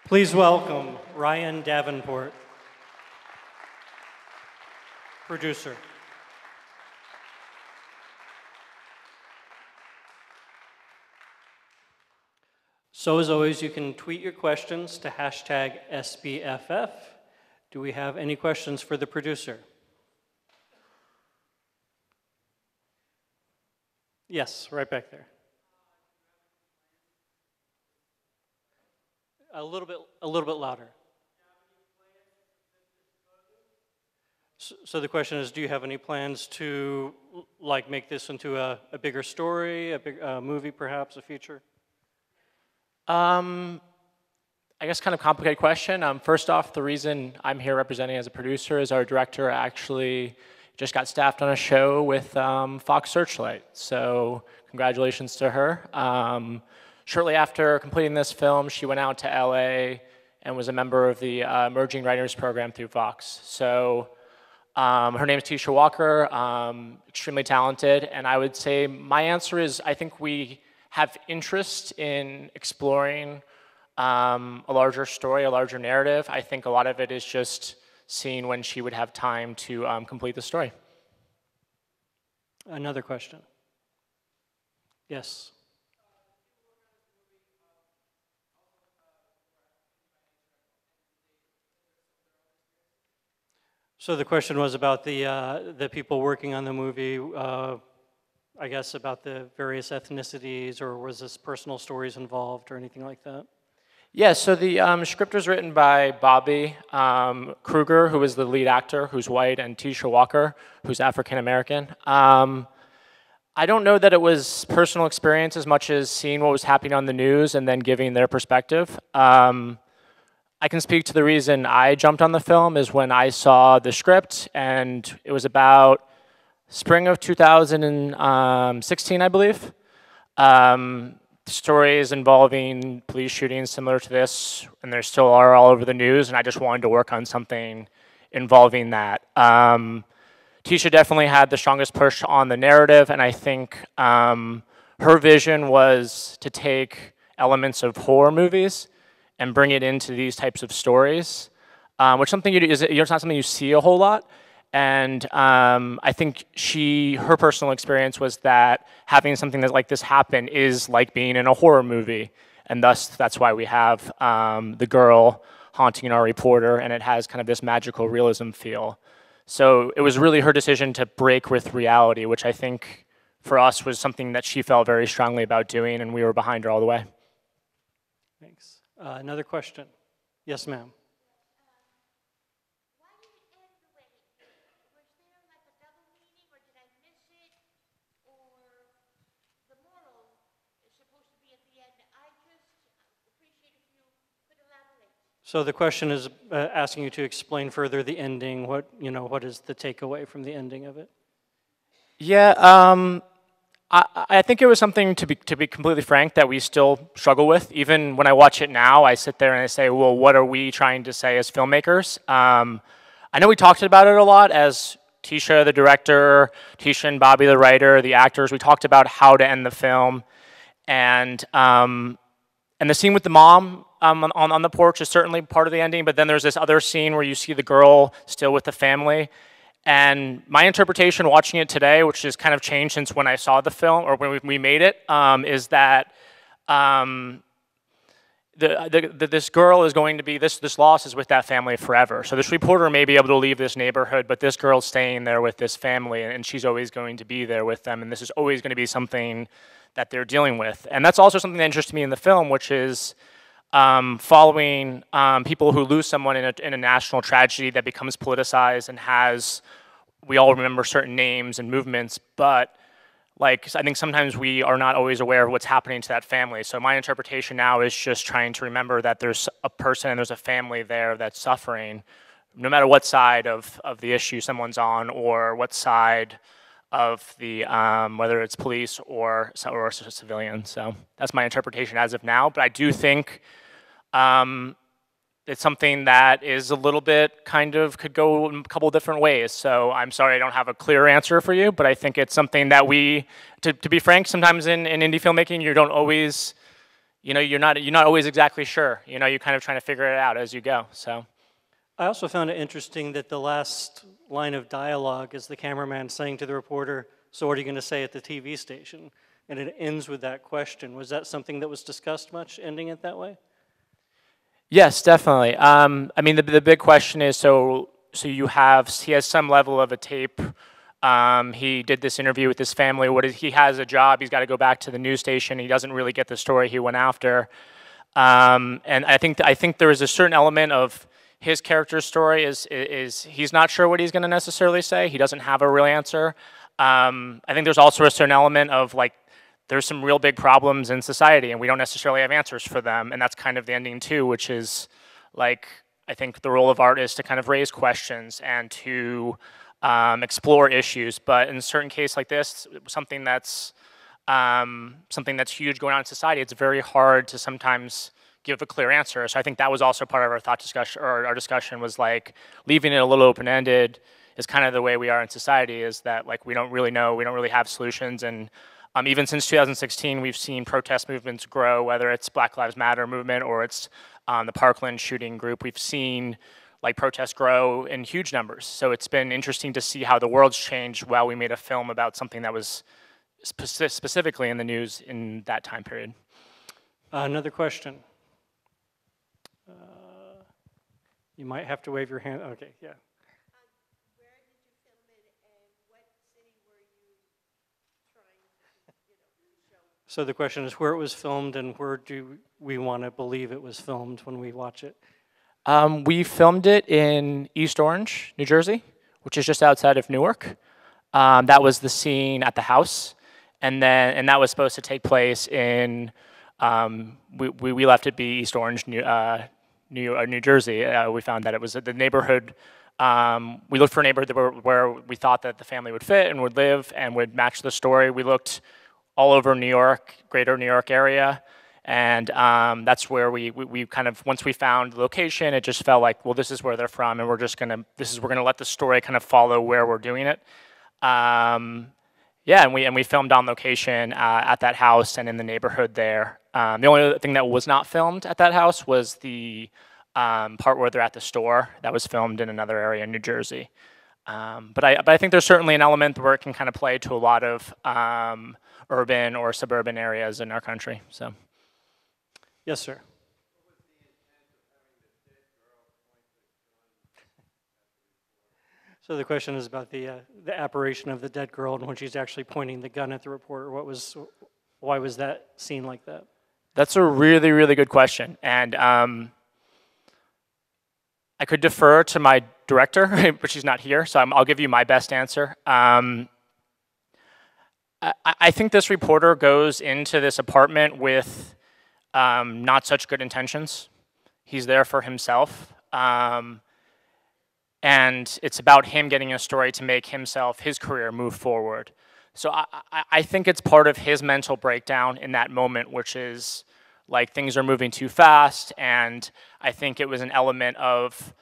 Please welcome Ryan Davenport, producer. So as always, you can tweet your questions to hashtag SBFF. Do we have any questions for the producer? Yes, right back there. A little bit louder. So the question is, do you have any plans to like make this into a bigger story, a big movie perhaps, a feature? I guess kind of complicated question. First off, the reason I'm here representing as a producer is our director actually just got staffed on a show with Fox Searchlight. So congratulations to her. Shortly after completing this film, she went out to LA and was a member of the Emerging Writers Program through Fox. So her name is Tisha Walker, extremely talented. And I would say my answer is I think we have interest in exploring a larger story, a larger narrative. I think a lot of it is just seeing when she would have time to complete the story. Another question. Yes. So the question was about the people working on the movie, I guess about the various ethnicities, or was this personal stories involved or anything like that? Yeah, so the script was written by Bobby Kruger, who is the lead actor, who's white, and Tisha Walker, who's African American. I don't know that it was personal experience as much as seeing what was happening on the news and then giving their perspective. I can speak to the reason I jumped on the film is when I saw the script, and it was about spring of 2016, I believe. Stories involving police shootings similar to this, and there still are all over the news, and I just wanted to work on something involving that. Tisha definitely had the strongest push on the narrative, and I think her vision was to take elements of horror movies and bring it into these types of stories, which something it's not something you see a whole lot. And I think her personal experience was that having something like this happen is like being in a horror movie. And thus, that's why we have the girl haunting our reporter, and it has kind of this magical realism feel. So it was really her decision to break with reality, which I think for us was something that she felt very strongly about doing, and we were behind her all the way. Thanks. Another question. Yes, ma'am. So the question is asking you to explain further the ending. What is the takeaway from the ending of it? Yeah, I think it was something, to be completely frank, that we still struggle with. Even when I watch it now, I sit there and I say, well, what are we trying to say as filmmakers? I know we talked about it a lot as Tisha, the director, Tisha and Bobby, the writer, the actors. We talked about how to end the film. And the scene with the mom on the porch is certainly part of the ending, but then there's this other scene where you see the girl still with the family. And my interpretation watching it today, which has kind of changed since when I saw the film, or when we made it, is that this girl is going to be, this loss is with that family forever. So this reporter may be able to leave this neighborhood, but this girl's staying there with this family, and she's always going to be there with them, and this is always going to be something that they're dealing with. And that's also something that interests me in the film, which is following people who lose someone in a national tragedy that becomes politicized and we all remember certain names and movements, but I think sometimes we are not always aware of what's happening to that family. So my interpretation now is just trying to remember that there's a person and there's a family there that's suffering, no matter what side of the issue someone's on, or what side of the, whether it's police or civilian. So that's my interpretation as of now, but I do think it's something that is a little bit could go in a couple different ways. So I'm sorry I don't have a clear answer for you, but I think it's something that to be frank, sometimes in indie filmmaking, you don't always, you're not always exactly sure. You're kind of trying to figure it out as you go. So. I also found it interesting that the last line of dialogue is the cameraman saying to the reporter, "So what are you going to say at the TV station?" And it ends with that question. Was that something that was discussed much, ending it that way? Yes, definitely. I mean, the big question is, so he has some level of a tape. He did this interview with his family. He has a job. He's got to go back to the news station. He doesn't really get the story he went after. And I think there is a certain element of his character's story is he's not sure what he's going to necessarily say. He doesn't have a real answer. I think there's also a certain element of like there's some real big problems in society, and we don't necessarily have answers for them. And that's kind of the ending too, which is like I think the role of art is to kind of raise questions and to explore issues. But in a certain case like this, something that's huge going on in society, it's very hard to sometimes give a clear answer. So I think that was also part of our thought discussion, or our discussion was like leaving it a little open-ended is kind of the way we are in society, is that like we don't really know, we don't really have solutions. And even since 2016, we've seen protest movements grow, whether it's Black Lives Matter movement or it's the Parkland shooting group. We've seen like protests grow in huge numbers. So it's been interesting to see how the world's changed while we made a film about something that was specifically in the news in that time period. Another question. You might have to wave your hand. Okay, yeah. Where did you film it, and what city were you trying to show? So the question is where it was filmed and where do we want to believe it was filmed when we watch it? We filmed it in East Orange, New Jersey, which is just outside of Newark. That was the scene at the house, and that was supposed to take place in. We left it be East Orange, New Jersey. We found that it was the neighborhood. We looked for a neighborhood where we thought that the family would fit and would live and would match the story. We looked all over New York, greater New York area, and that's where we kind of, once we found the location, it just felt like, well, this is where they're from, and we're gonna let the story kind of follow where we're doing it. Yeah, and we filmed on location at that house and in the neighborhood there. The only other thing that was not filmed at that house was the part where they're at the store. That was filmed in another area in New Jersey. But I think there's certainly an element where it can kind of play to a lot of urban or suburban areas in our country. So. Yes, sir. So the question is about the apparition of the dead girl and when she's actually pointing the gun at the reporter. Why was that scene like that? That's a really, really good question, and I could defer to my director, but she's not here, so I'll give you my best answer. I think this reporter goes into this apartment with not such good intentions. He's there for himself. And it's about him getting a story to make his career move forward. So I think it's part of his mental breakdown in that moment, which is like things are moving too fast. And I think it was an element of,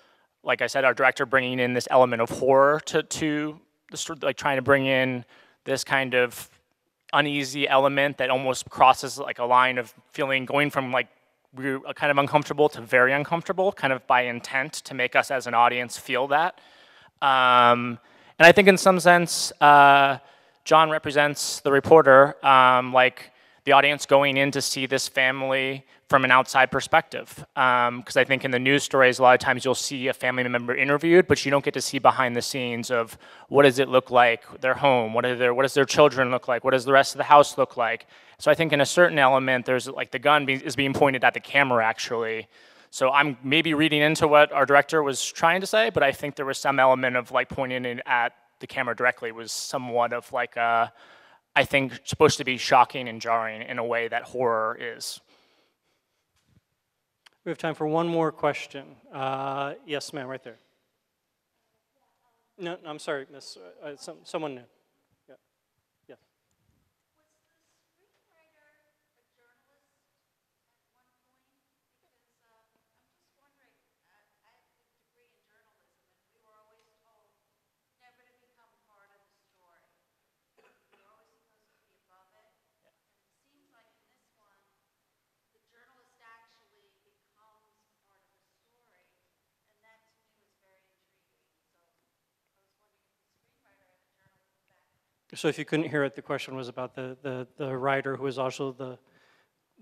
like I said, our director bringing in this element of horror to the story, like trying to bring in this kind of uneasy element that almost crosses like a line of going from like we're kind of uncomfortable to very uncomfortable, kind of by intent to make us as an audience feel that. And I think in some sense, John represents the reporter, like the audience going in to see this family from an outside perspective. Because I think in the news stories, a lot of times you'll see a family member interviewed, but you don't get to see behind the scenes of what does it look like, their home, what does their children look like, what does the rest of the house look like. So I think in a certain element, there's like the gun is being pointed at the camera actually. So I'm maybe reading into what our director was trying to say, but I think there was some element of like pointing it at the camera directly was somewhat of like I think supposed to be shocking and jarring in a way that horror is. We have time for one more question. Yes, ma'am, right there. No, I'm sorry, miss. Someone new. Yeah. Yes. So if you couldn't hear it, the question was about the writer who is also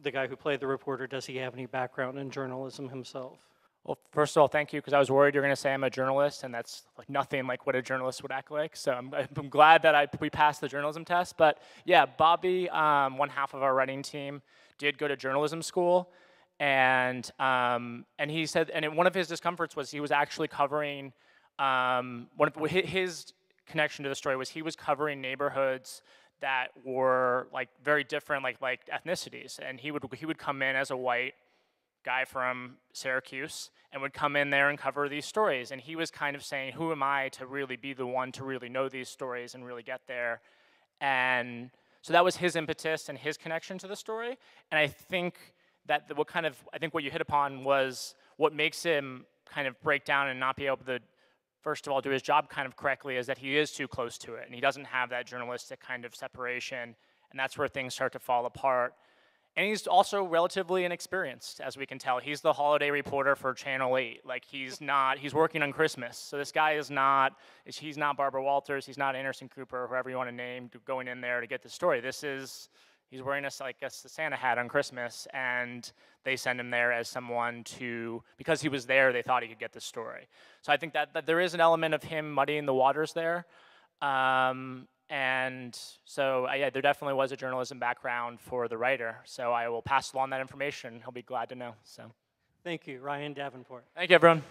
the guy who played the reporter. Does he have any background in journalism himself? Well, first of all, thank you, because I was worried you're going to say I'm a journalist, and that's like nothing like what a journalist would act like. So I'm glad that we passed the journalism test. But yeah, Bobby, one half of our writing team, did go to journalism school, and he said, and one of his discomforts was he was actually covering his connection to the story was he was covering neighborhoods that were like very different, like ethnicities, and he would come in as a white guy from Syracuse and would come in there and cover these stories. And he was kind of saying, who am I to really be the one to really know these stories and really get there? And so that was his impetus and his connection to the story. And I think that what you hit upon was what makes him kind of break down and not be able to, first of all, do his job kind of correctly, is that he is too close to it. And he doesn't have that journalistic kind of separation. And that's where things start to fall apart. And he's also relatively inexperienced, as we can tell. He's the holiday reporter for Channel 8. Like, he's working on Christmas. So this guy he's not Barbara Walters, he's not Anderson Cooper, whoever you want to name, going in there to get the story. He's wearing a Santa hat on Christmas, and they send him there as someone because he was there, they thought he could get the story. So I think that there is an element of him muddying the waters there. And so, yeah, there definitely was a journalism background for the writer. So I will pass along that information. He'll be glad to know. So, Thank you, Ryan Davenport. thank you, everyone.